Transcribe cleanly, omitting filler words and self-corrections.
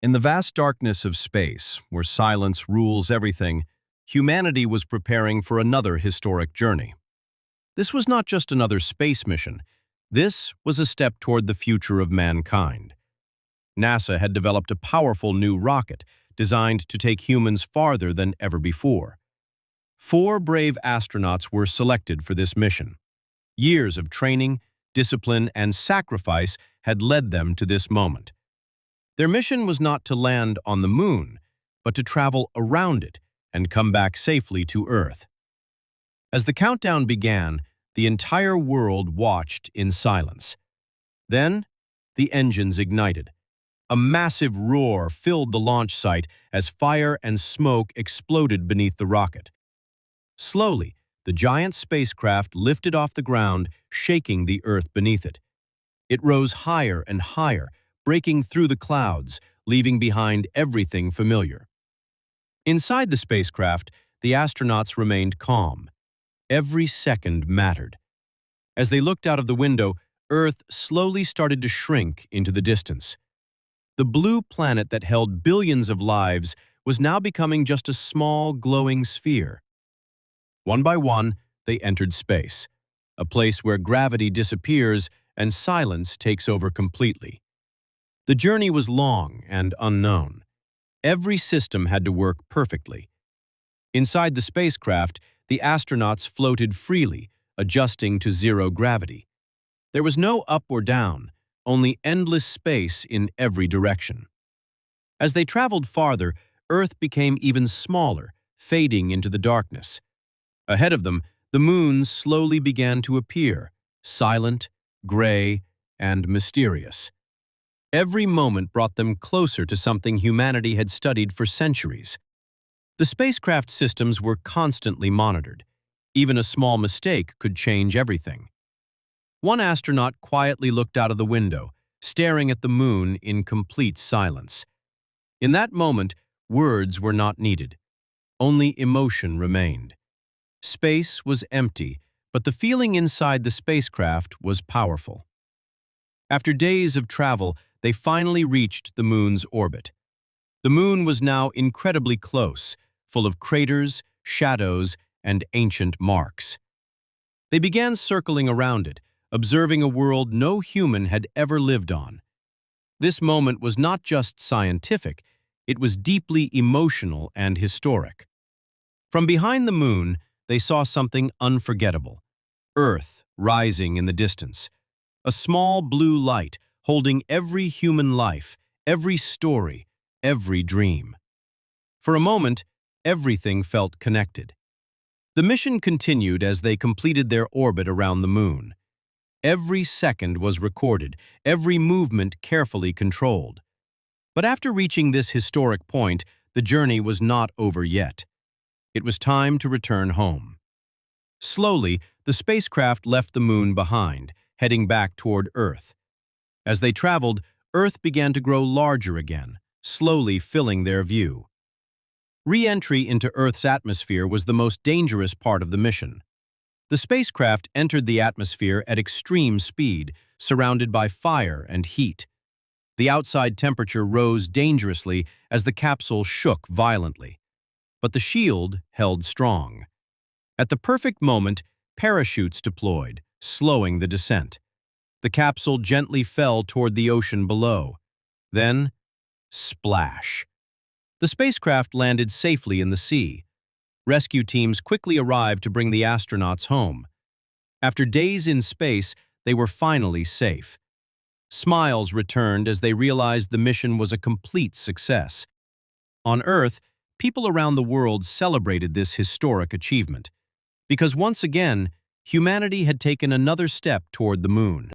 In the vast darkness of space, where silence rules everything, humanity was preparing for another historic journey. This was not just another space mission. This was a step toward the future of mankind. NASA had developed a powerful new rocket designed to take humans farther than ever before. 4 brave astronauts were selected for this mission. Years of training, discipline, and sacrifice had led them to this moment. Their mission was not to land on the moon, but to travel around it and come back safely to Earth. As the countdown began, the entire world watched in silence. Then, the engines ignited. A massive roar filled the launch site as fire and smoke exploded beneath the rocket. Slowly, the giant spacecraft lifted off the ground, shaking the Earth beneath it. It rose higher and higher, breaking through the clouds, leaving behind everything familiar. Inside the spacecraft, the astronauts remained calm. Every second mattered. As they looked out of the window, Earth slowly started to shrink into the distance. The blue planet that held billions of lives was now becoming just a small, glowing sphere. One by one, they entered space, a place where gravity disappears and silence takes over completely. The journey was long and unknown. Every system had to work perfectly. Inside the spacecraft, the astronauts floated freely, adjusting to zero gravity. There was no up or down, only endless space in every direction. As they traveled farther, Earth became even smaller, fading into the darkness. Ahead of them, the moon slowly began to appear, silent, gray, and mysterious. Every moment brought them closer to something humanity had studied for centuries. The spacecraft systems were constantly monitored. Even a small mistake could change everything. One astronaut quietly looked out of the window, staring at the moon in complete silence. In that moment, words were not needed. Only emotion remained. Space was empty, but the feeling inside the spacecraft was powerful. After days of travel, they finally reached the moon's orbit. The moon was now incredibly close, full of craters, shadows, and ancient marks. They began circling around it, observing a world no human had ever lived on. This moment was not just scientific, it was deeply emotional and historic. From behind the moon, they saw something unforgettable. Earth rising in the distance. A small blue light holding every human life, every story, every dream. For a moment, everything felt connected. The mission continued as they completed their orbit around the moon. Every second was recorded, every movement carefully controlled. But after reaching this historic point, the journey was not over yet. It was time to return home. Slowly, the spacecraft left the moon behind, heading back toward Earth. As they traveled, Earth began to grow larger again, slowly filling their view. Re-entry into Earth's atmosphere was the most dangerous part of the mission. The spacecraft entered the atmosphere at extreme speed, surrounded by fire and heat. The outside temperature rose dangerously as the capsule shook violently. But the shield held strong. At the perfect moment, parachutes deployed, slowing the descent. The capsule gently fell toward the ocean below. Then, splash. The spacecraft landed safely in the sea. Rescue teams quickly arrived to bring the astronauts home. After days in space, they were finally safe. Smiles returned as they realized the mission was a complete success. On Earth, people around the world celebrated this historic achievement, because once again, humanity had taken another step toward the moon.